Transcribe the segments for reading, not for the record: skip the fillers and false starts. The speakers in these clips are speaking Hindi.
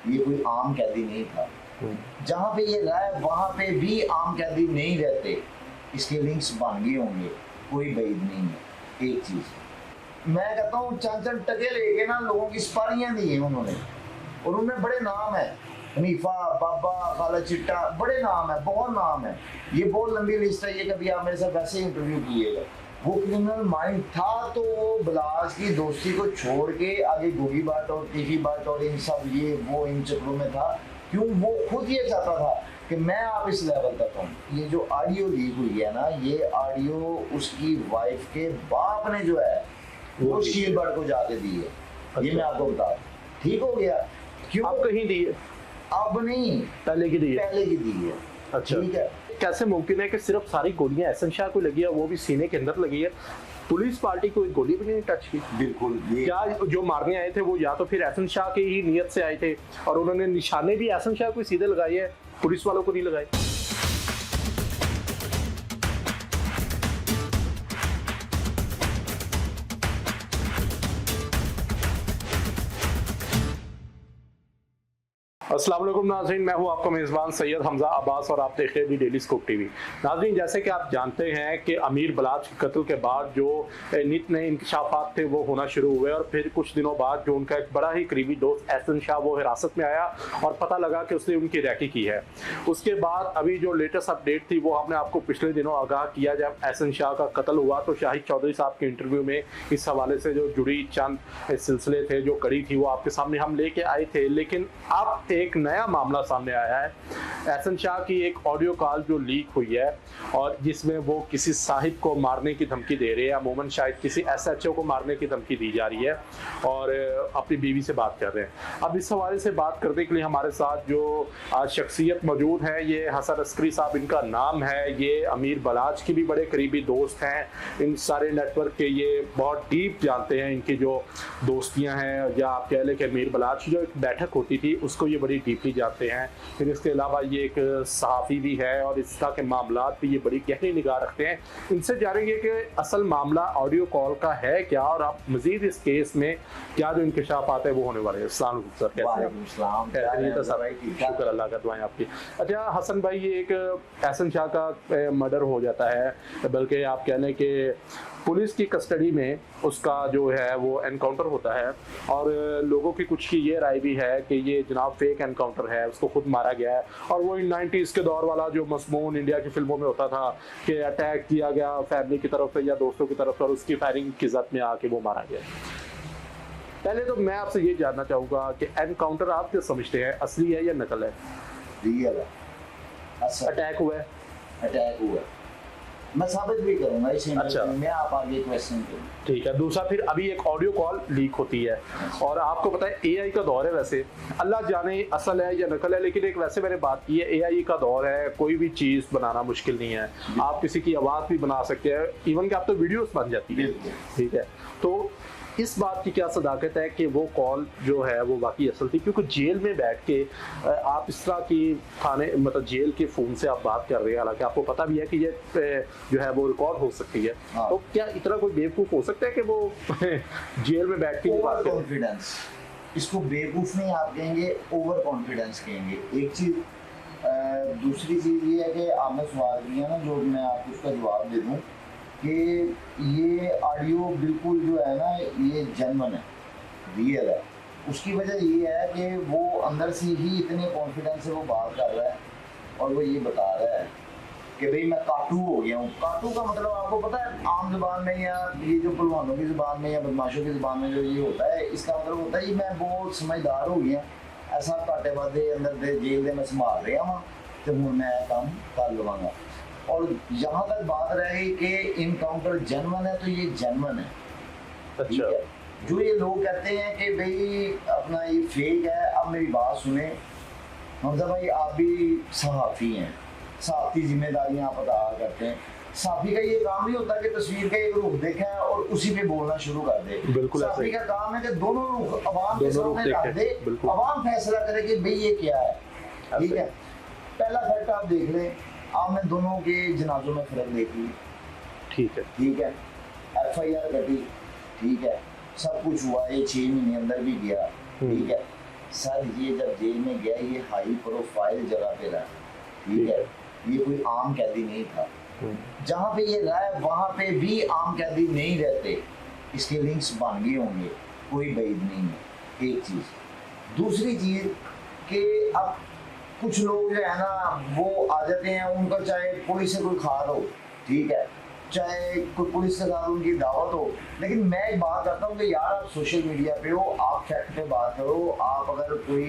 ये कोई आम कैदी नहीं था। जहाँ पे ये रहा है वहाँ पे भी आम कैदी नहीं रहते, इसके लिंक्स बन गए होंगे, कोई बैद नहीं है। एक चीज मैं कहता हूँ, चंद टके लेके ना लोगों की सुपारियां दी हैं उन्होंने, और उनमें बड़े नाम है, हनीफा, बाबा, खाला चिट्टा, बड़े नाम है, बहुत नाम है। ये बहुत लंबी लिस्ट है, ये कभी आप मेरे साथ वैसे इंटरव्यू कीजिएगा। वो क्रिमिनल माइंड था तो वो बिलास की दोस्ती को छोड़ के आगे गोगी बाट और टीफी बाट और इन सब ये वो इन चक्रों में था। क्यों? वो खुद ये चाहता था कि मैं आप इस लेवल तक हूँ। ये जो ऑडियो लीक हुई है ना, ये ऑडियो उसकी वाइफ के बाप ने जो है वो शीलबर्ड को जाके दी है। ये मैं आपको बता दूं, ठीक हो गया। क्यों? आप कहीं दी है? अब नहीं, पहले की दी है। पहले की दी है। अच्छा, ठीक है। कैसे मुमकिन है कि सिर्फ सारी गोलियां एहसन शाह को लगी है, वो भी सीने के अंदर लगी है, पुलिस पार्टी को एक गोली भी नहीं टच की? बिल्कुल। क्या जो मारने आए थे वो या तो फिर एहसन शाह की ही नियत से आए थे और उन्होंने निशाने भी एहसन शाह को सीधे लगाए है, पुलिस वालों को नहीं लगाए? अस्सलाम वालेकुम नाज़रीन, मैं हूं आपका मेज़बान सैयद हमजा अब्बास और आप देख रहे हैं डेली स्कूप टीवी। नाज़रीन, जैसे कि आप जानते हैं कि अमीर बलाच के कत्ल के बाद जो नित नए इंकशाफात थे वो होना शुरू हुए और फिर कुछ दिनों बाद जो उनका एक बड़ा ही करीबी दोस्त एहसन शाह वो हिरासत में आया और पता लगा कि उसने उनकी रैकी की है। उसके बाद अभी जो लेटेस्ट अपडेट थी वो हमने आपको पिछले दिनों आगाह किया जब एहसन शाह का कत्ल हुआ, तो शाहिद चौधरी साहब के इंटरव्यू में इस हवाले से जो जुड़ी चंद सिलसिले थे, जो कड़ी थी, वो आपके सामने हम लेके आए थे। लेकिन अब एक नया मामला सामने आया है, एहसन शाह की एक ऑडियो कॉल जो लीक हुई है और जिसमें वो किसी साहिब को मारने की धमकी दे रहे हैं, अमूमन शायद किसी एसएचओ को मारने की धमकी दी जा रही है और अपनी बीवी से बात कर रहे हैं। अब इस हवाले से बात करने के लिए हमारे साथ जो आज शख्सियत मौजूद है, ये हसन अस्करी साहब इनका नाम है। ये अमीर बलाच की भी बड़े करीबी दोस्त हैं, इन सारे नेटवर्क के ये बहुत डीप जानते हैं, इनकी जो दोस्तियां हैं, या आप कह लें कि अमीर बलाच की जो एक बैठक होती थी उसको ये बड़ी डीपली जानते हैं। फिर इसके अलावा ये एक सहाफ़ी भी है और इस तरह के मामला पे ये बड़ी गहरी निगाह रखते हैं। इनसे जानेंगे कि असल मामला ऑडियो कॉल का है क्या और आप मजीद इस केस में क्या जो इंकशाफात है वो होने वाले हैं। अस्सलाम सर, कैसे हैं? शुक्र अल्लाह का, दुआएं आपकी। अच्छा हसन भाई, ये एक एहसन शाह का मर्डर हो जाता है, बल्कि आप कह लें कि पुलिस की कस्टडी में उसका जो है वो एनकाउंटर होता है और लोगों की कुछ की ये राय भी है कि ये जनाब फेक एनकाउंटर है, उसको खुद मारा गया है। और वो 90s के दौर वाला जो मज़मून इंडिया की फिल्मों में होता था कि अटैक किया गया फैमिली की तरफ से या दोस्तों की तरफ से और उसकी फायरिंग की जद में आके वो मारा गया। पहले तो मैं आपसे ये जानना चाहूँगा कि एनकाउंटर आप क्या समझते हैं, असली है या नकल है? रियल है। अटैक हुआ है? अटैक हुआ है, मैं साबित भी करूंगा इस अच्छा, में, आप आगे क्वेश्चन करें। ठीक है। दूसरा, फिर अभी एक ऑडियो कॉल लीक होती है और आपको पता है एआई का दौर है, वैसे अल्लाह जाने असल है या नकल है, लेकिन एक वैसे मैंने बात की है, एआई का दौर है, कोई भी चीज़ बनाना मुश्किल नहीं है, आप किसी की आवाज़ भी बना सकते हैं, इवन कि आप तो वीडियोस बन जाती है। ठीक है, तो इस बात की क्या सदाकत है कि वो कॉल जो है वो वाकई असल थी? क्योंकि जेल में बैठ के आप इस तरह की थाने मतलब जेल के फ़ोन से आप बात कर रहे हैं, हालांकि आपको पता भी है कि ये जो है वो रिकॉर्ड हो सकती है। हाँ। तो क्या इतना कोई बेवकूफ़ हो सकता है कि वो जेल में बैठ के ओवर कॉन्फिडेंस, इसको बेवकूफ़ नहीं आप कहेंगे, ओवर कॉन्फिडेंस कहेंगे। एक चीज़। दूसरी चीज़ ये है कि आपने सवाल किया ना, जो मैं आपको उसका जवाब दे दूँ कि ये ऑडियो बिल्कुल जो है ना ये जेन्युइन है, रियल है। उसकी वजह ये है कि वो अंदर से ही इतने कॉन्फिडेंस से वो बात कर रहा है और वो ये बता रहा है कि भाई मैं काटू हो गया हूँ। काटू का मतलब आपको पता है आम ज़बान में या ये जो पहलवानों की ज़बान में या बदमाशों की ज़बान में जो ये होता है, इसका मतलब होता है मैं बहुत समझदार हो गया, ऐसा घाटे बादे अंदर दे जेल दे मैं संभाल रहा हूँ तो हूँ मैं काम कर लवांगा। और जहाँ तक बात रही कि इनकाउंटर जेन्युइन है, तो ये जेन्युइन है। अच्छा, जो ये लोग कहते हैं कि भाई अपना ये फेक है, अब मेरी बात सुने हमजा भाई, आप भी सहाफ़ी हैं, सहाफ़ी जिम्मेदारियां आप अदा करते हैं। सहाफ़ी का ये काम नहीं होता कि तस्वीर का एक रुख देखा है और उसी पे बोलना शुरू कर दे। बिल्कुल सहाफ़ी का काम है कि दोनों रुख अवाम के सामने रख दे, अवाम फैसला करे कि भाई ये क्या है। ठीक है, पहला फैक्ट आप देख लें, आपने दोनों के जनाजों में फर्क देख लिया। ठीक है, ठीक है, FIR कटी, ठीक है, सब कुछ हुआ, ये 6 महीने अंदर भी गया, ठीक है। सर ये जब जेल में गया ये हाई प्रोफाइल जगह पे रहा, ठीक है, ये कोई आम कैदी नहीं था। जहाँ पे ये रहा है वहाँ पे भी आम कैदी नहीं रहते, इसके लिंक्स बन गए होंगे, कोई बैद नहीं है, एक चीज़। दूसरी चीज़ कि अब कुछ लोग जो है ना वो आ जाते हैं, उनका चाहे पुलिस से कोई खार हो, ठीक है, चाहे कोई पुलिस के साथ उनकी दावत हो, लेकिन मैं एक बात करता हूँ कि यार आप सोशल मीडिया पे हो, आप फैक्ट पे बात करो। आप अगर कोई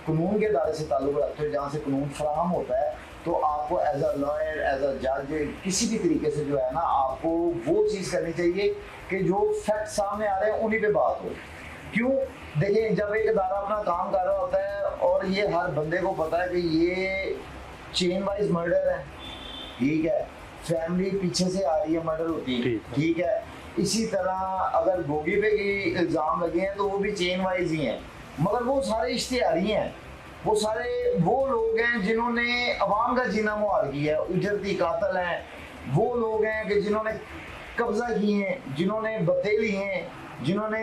कानून के दायरे से ताल्लुक रखते हो जहाँ से कानून फराहम होता है, तो आपको as a lawyer, as a जज, किसी भी तरीके से जो है ना आपको वो चीज़ करनी चाहिए कि जो फैक्ट सामने आ रहे हैं उन्हीं पे बात हो। क्यों? देखिए, जब एक अदारा अपना काम कर रहा होता है और ये हर बंदे को पता है कि ये चेन वाइज मर्डर है, ठीक है, फैमिली पीछे से आ रही है, मर्डर होती है, ठीक है, इसी तरह अगर गोगी पे की इल्ज़ाम लगे हैं तो वो भी चेन वाइज ही हैं, मगर वो सारे इश्तिहारी हैं, वो सारे वो लोग हैं जिन्होंने अवाम का जीना मुहाल किया है, उजरती कातल हैं, वो लोग हैं कि जिन्होंने कब्जा किए हैं, जिन्होंने बतेली हैं, जिन्होंने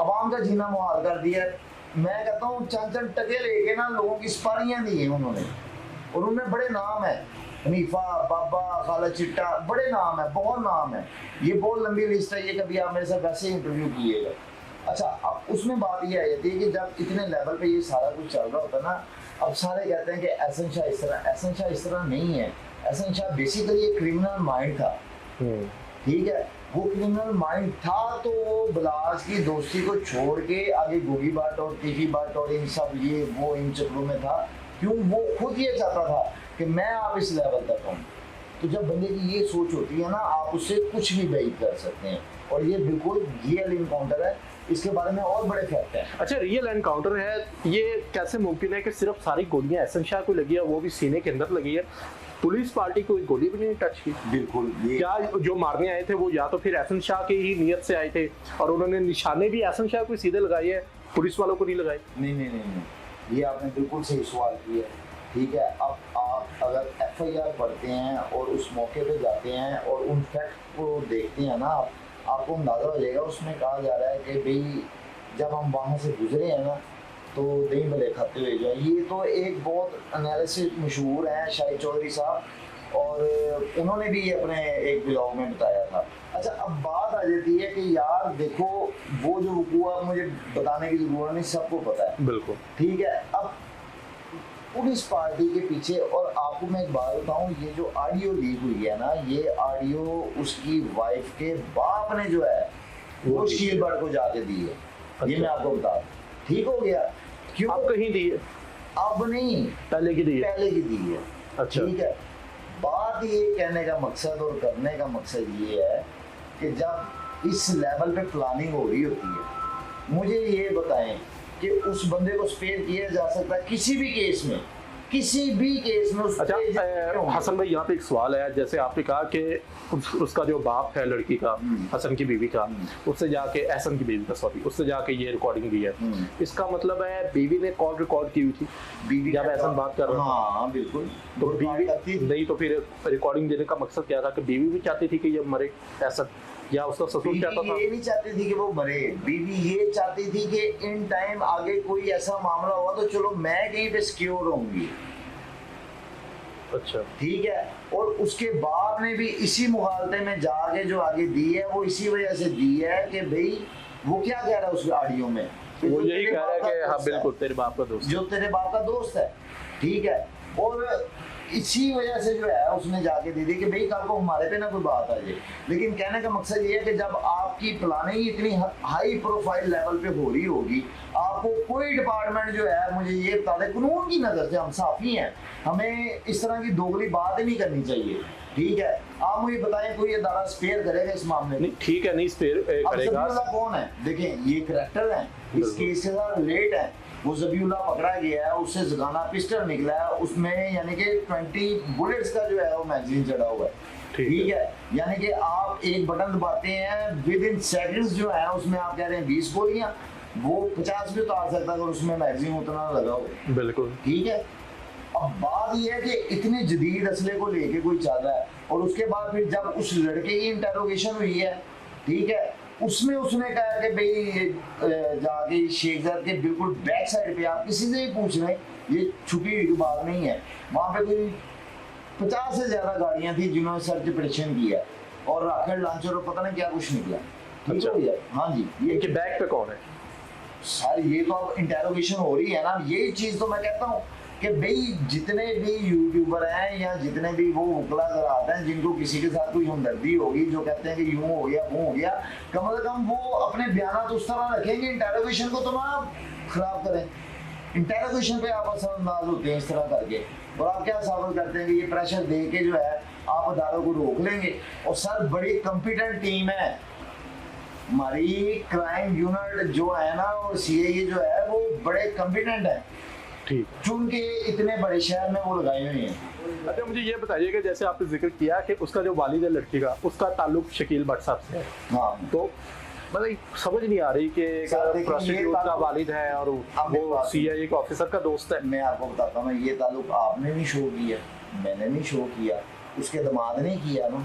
अवाम का जीना मुहाल कर दिया है। मैं कहता हूँ चंद टके लेके ना लोगों की सुपारियाँ दी हैं उन्होंने, और उनमें बड़े नाम है, हनीफा, बाबा, खाला चिट्टा, बड़े नाम है, बहुत नाम है, ये बहुत लंबी लिस्ट है, ये कभी आप मेरे साथ वैसे इंटरव्यू किएगा। अच्छा, अब उसमें बात ये आ जाती है कि जब इतने लेवल पे ये सारा कुछ चल रहा होता है ना, अब सारे कहते हैं कि एहसन शाह इस तरह, एहसन शाह इस तरह नहीं है। एहसन शाह बेसिकली एक क्रिमिनल माइंड था, ठीक है, वो क्रिमिनल माइंड था, तो वो बलाज की दोस्ती को छोड़ के आगे गोगी बाट और टीफी बाट और इन सब ये वो इन चक्रों में था। क्यों? वो खुद ये चाहता था कि मैं आप इस लेवल तक हूँ। तो जब बंदे की ये सोच होती है ना, आप उससे कुछ भी बैद कर सकते हैं, और ये बिल्कुल रियल इनकाउंटर है, इसके बारे में और बड़े फैक्ट हैं। अच्छा, रियल एनकाउंटर है, ये कैसे मुमकिन है कि सिर्फ सारी गोलियां एहसन शाह को लगी है, वो भी सीने के अंदर लगी है, पुलिस पार्टी कोई गोली भी नहीं टच की? बिल्कुल, क्या जो मारने आए थे वो या तो फिर एहसन शाह की ही नीयत से आए थे और उन्होंने निशाने भी एहसन शाह को सीधे लगाए है, पुलिस वालों को नहीं लगाए? नहीं, ये आपने बिल्कुल सही सवाल किया, ठीक है। अब आप अगर FIR पढ़ते हैं और उस मौके पे जाते हैं और उन फैक्ट को देखते हैं ना, आपको अंदाज़ा हो जाएगा। उसमें कहा जा रहा है कि भाई जब हम वहाँ से गुजरे हैं ना, तो दही भले खाते हुए जाए। ये तो एक बहुत एनालिसिस मशहूर है शाहिद चौधरी साहब, और उन्होंने भी अपने एक ब्लॉग में बताया था। अच्छा, अब बात आ जाती है कि यार देखो, वो जो हुआ मुझे बताने की जरूरत नहीं, सबको पता है, बिल्कुल, ठीक है। अब पुलिस पार्टी के पीछे, और आपको मैं एक बात बताऊं, ये जो ऑडियो लीक हुई है ना, ये ऑडियो उसकी वाइफ के बाप ने जो है वो शील बर्ड को जाके दी है। अच्छा। ये मैं आपको बता दूं, ठीक हो गया। क्यों? अब कहीं दी है? अब नहीं, पहले की दी है। पहले की दी है। अच्छा, ठीक है। बात ये कहने का मकसद और करने का मकसद ये है कि जब इस लेवल पे प्लानिंग हो रही होती है, मुझे ये बताएं कि उस बंदे को स्पेयर किया जा सकता है किसी भी केस में, किसी भी केस में। अच्छा, हसन भाई, यहाँ पे एक सवाल है, जैसे आपने कहा कि उसका जो बाप है लड़की का, हसन की बीवी का, उससे जाके एहसन की बीवी का, सॉरी, उससे जाके ये रिकॉर्डिंग दी है, इसका मतलब है बीवी ने कॉल रिकॉर्ड की हुई थी बीवी जब एहसन बात कर रहा था? हाँ बिल्कुल। तो बीवी नहीं, तो फिर रिकॉर्डिंग देने का मकसद क्या था? कि बीवी भी चाहती थी कि ये मरे एहसन, या उसका ससुर चाहता था? ये नहीं चाहती थी कि वो मरे, बीवी ये चाहती थी कि इन टाइम आगे कोई ऐसा मामला हुआ तो चलो मैं कहीं पे सिक्योर होंगी। अच्छा, ठीक है। और उसके बाप ने भी इसी मुगालते में जाके जो आगे दी है, वो इसी वजह से दी है कि भाई वो क्या कह रहा है उस ऑडियो में, वो यही कह रहा है कि हाँ बिल्कुल तेरे बाप का दोस्त, जो तेरे बाप का दोस्त है, ठीक है। और इसी वजह से जो है उसने जाके दे दी कि भाई कल को हमारे पे ना कोई बात आ जाए। लेकिन कहने का मकसद ये है कि जब आपकी प्लानिंग इतनी हाई प्रोफाइल लेवल पे हो रही होगी, आपको कोई डिपार्टमेंट जो है, मुझे ये बता दे, कानून की नज़र से हम साफी हैं, हमें इस तरह की दोगली बात नहीं करनी चाहिए, ठीक है। आप मुझे बताएं कोई अदारा स्पेयर करेगा इस मामले में? ठीक है, नहीं स्पेयर करेगा। कौन है? देखें, ये करैक्टर है, इस केस के साथ रिलेट है। वो ज़बीउल्लाह पकड़ा गया है, उससे ज़गाना पिस्टल निकला है, उसमें यानी कि 20 बुलेट्स का जो है वो मैगजीन चढ़ा हुआ है, ठीक है। यानी कि आप एक बटन दबाते हैं, विद इन सेकंड्स जो है उसमें आप कह रहे हैं 20 गोलियां, वो 50 भी उतार सकता है अगर उसमें मैगजीन उतना लगा हो, बिल्कुल, ठीक है। अब बात यह है कि इतने जदीद असले को लेके कोई चल रहा है, और उसके बाद फिर जब उस लड़के की इंटेरोगेशन हुई है, ठीक है, उसमें उसने कहा कि भाई जाके शेखजाद के बिल्कुल बैक साइड पे, आप किसी से भी पूछ रहे हैं, ये छुपी हुई बात नहीं है, वहाँ पे कोई 50 से ज्यादा गाड़ियां थी जिन्होंने सर्च ऑपरेशन किया और राकेट लॉन्चर और पता नहीं क्या कुछ निकला। ठीक अच्छा। हो गया? हाँ जी। ये इनके बैग पे कौन है? सर ये तो अब इंटेरोगेशन हो रही है ना, यही चीज तो मैं कहता हूँ कि भाई जितने भी यूट्यूबर हैं या जितने भी वो उकला कराते हैं जिनको किसी के साथ कोई हमदर्दी होगी, जो कहते हैं कि यूं हो गया वो हो गया, कम से कम वो अपने बयान उस तरह रखेंगे, इंटेरोगेशन को तो ना खराब करें। इंटेरोगेशन पे आप असरअंदाज होते हैं इस तरह करके, और आप क्या साबित करते हैं कि ये प्रेशर दे के जो है आप अदालतों को रोक लेंगे। और सर बड़ी कॉम्पिटेंट टीम है हमारी, क्राइम यूनिट जो है ना और सीआईए जो है वो बड़े कॉम्पिटेंट है, ठीक। चुन के इतने बड़े शहर में वो लगाए हुए हैं। अच्छा मुझे ये बताइए कि जैसे आपने जिक्र किया कि उसका जो वालिद है लड़की का, उसका ताल्लुक शकील भट्ट साहब से है, हाँ तो मतलब समझ नहीं आ रही कि सर, देखिए, प्रोस्टिट्यूट का वालिद है और वो सीआईए के ऑफिसर का दोस्त है। मैं आपको बताता हूँ, ये ताल्लुक आपने भी शो किया, मैंने भी शो किया, उसके दामाद ने किया ना,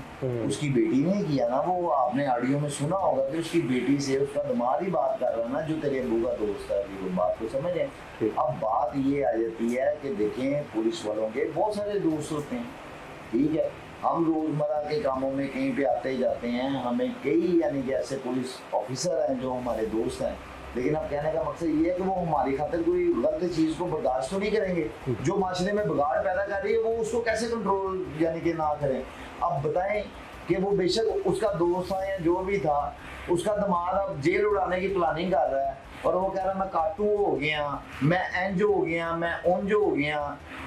उसकी बेटी ने किया ना, वो आपने ऑडियो में सुना होगा कि उसकी बेटी से उसका दामाद ही बात कर रहा है ना, जो तेरे अबू का दोस्त है, वो बात को समझ रहे हैं। अब बात ये आ जाती है कि देखें पुलिस वालों के बहुत सारे दोस्त होते हैं, ठीक है, हम रोजमर्रा के कामों में कहीं पे आते ही जाते हैं, हमें कई यानी कि ऐसे पुलिस ऑफिसर हैं जो हमारे दोस्त हैं, लेकिन अब कहने का मकसद ये है कि वो हमारी खातिर कोई गलत चीज को बर्दाश्त तो नहीं करेंगे, जो माशरे में बिगाड़ पैदा कर रही है वो उसको कैसे कंट्रोल यानी कि ना करें। अब बताएं कि वो बेशक उसका दोस्त था या जो भी था, उसका दामाद अब जेल उड़ाने की प्लानिंग कर रहा है और वो कह रहा है मैं काटू हो गया, मैं एंज हो गया, मैं ओंज हो गया।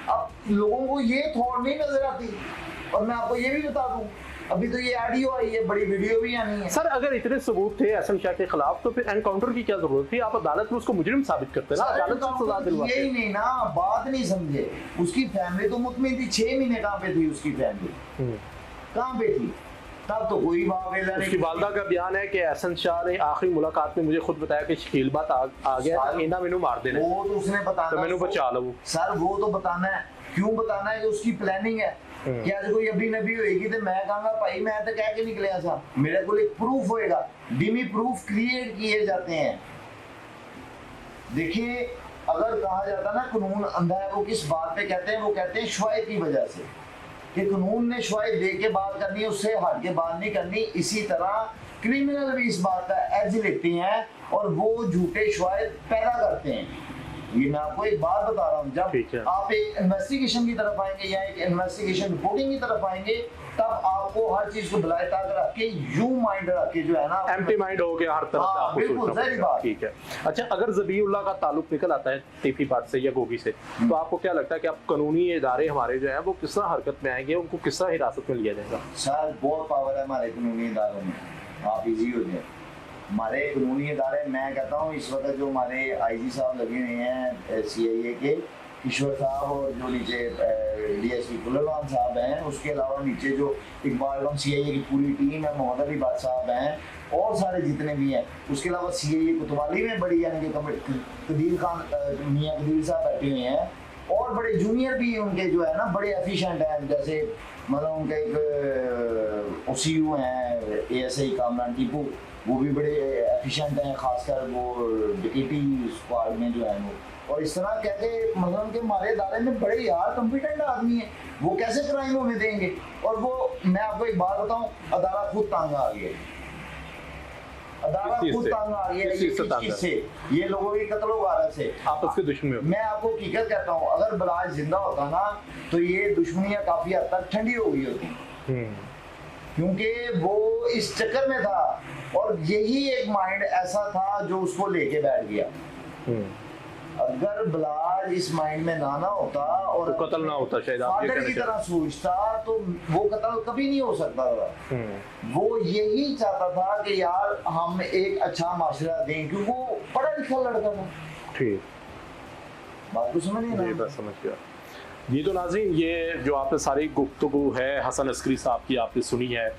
अब लोगों को ये थॉट नहीं नजर आती। और मैं आपको ये भी बता दूं, अभी तो ये ऑडियो आई है, बड़ी वीडियो भी आनी है। सर अगर इतने सबूत थे एहसन शाह के खिलाफ तो फिर एनकाउंटर की क्या जरूरत थी? आप अदालत में उसको मुजरिम साबित करते ना, अदालत को सजा दिलवाते। यही नहीं ना, बात नहीं समझे। उसकी फैमिली तो मुतमिन थी, 6 महीने कहाँ पे थी उसकी फैमिली, कहाँ पे थी? तब तो कोई वावेला नहीं। उसकी वालदा का बयान है कि एहसन शाह ने आखिरी मुलाकात में मुझे खुद बताया कि शकील बात आ गया, इना मैनू मार देने, वो तो उसने बताना, तो मैनू बचा लो। सर वो तो बताना है, क्यों बताना है कि उसकी प्लानिंग है कि आज कोई अभी नबी होएगी तो मैं कहूंगा भाई मैं तो कह के निकलिया था, मेरे को एक प्रूफ होएगा। डिमी प्रूफ क्रिएट किए जाते हैं। देखिए अगर कहा जाता ना कानून अंधा है, वो किस बात पे कहते हैं? वो कहते हैं शवाहिद की वजह से, कि कानून ने शवाहिद दे के बात करनी है, उससे हट के बात नहीं करनी। इसी तरह क्रिमिनल भी इस बात का एज लेते हैं और वो झूठे शवाहिद पैदा करते हैं। ये मैं आपको एक बात बता रहा हूँ, जब आप एक इन्वेस्टिगेशन की तरफ आएंगे या एक इन्वेस्टिगेशन रिपोर्टिंग की तरफ आएंगे, तब आपको हर चीज को बुलाए ताक रख के यूं माइंड रख के जो है ना, एम्प्टी माइंड हो गया हर तरफ से आपको बिल्कुल सही बात। ठीक है। अच्छा अगर ज़बीउल्लाह का ताल्लुक निकल आता है टीपी पार्ट से या गोगी से, तो आपको क्या लगता है कि अब कानूनी इदारे हमारे जो है वो किस तरह हरकत में आएंगे, उनको किस तरह हिरासत में लिया जाएगा? सर बहुत पावर है हमारे कानूनी इदारों में, आप इजी हो जाए। हमारे कानूनी इदारे, मैं कहता हूँ इस वक्त जो हमारे आईजी साहब लगे हुए हैं सीआईए के, ईश्वर साहब, और जो नीचे डीएसपी कुल्लवान साहब हैं, उसके अलावा नीचे जो इकबाल सीआईए की पूरी टीम है, मोहम्मद अली बाद साहब हैं और सारे जितने भी हैं, उसके अलावा सीआईए कोतवाली में बड़ी यानी कि कदीर खान मियाँ कदीर साहब बैठे हुए हैं, और बड़े जूनियर भी उनके जो है ना बड़े एफिशिएंट हैं, जैसे मतलब उनके एक ओसीयू हैं एएसआई कामरान टीपू, वो भी बड़े एफिशिएंट हैं, खासकर वो एटी स्क्वाड में जो है वो। और इस तरह कहते मतलब कि हमारे इदारे में बड़े यार कॉम्पिटेंट आदमी है, वो कैसे क्राइम होने देंगे? और वो मैं आपको एक बात बताऊं, अदारा खुद तंग आ गया, अदारा खुद तंग आ गया किससे? ये लोगों की कत्लो गारत से, आपस के दुश्मनी। मैं आपको हकीकत कहता हूँ, अगर बलाज जिंदा होता ना तो ये दुश्मनियां काफी हद तक ठंडी हो गई होती, क्योंकि वो इस चक्कर में था और यही एक माइंड ऐसा था जो उसको लेके बैठ गया। अगर बलाज इस माइंड में ना होता और तो कत्ल ना होता शायद, फादर की तरह सोचता, तो वो कत्ल कभी नहीं हो सकता था। वो यही चाहता था कि यार हम एक अच्छा माशरा दें, क्योंकि वो पढ़ा लिखा लड़का था। ठीक, बात को समझिए ना? ये बात समझ गया। ये तो नाज़रीन, ये जो आपने सारी गुफ्तगू है हसन अस्करी साहब की आपने सुनी है,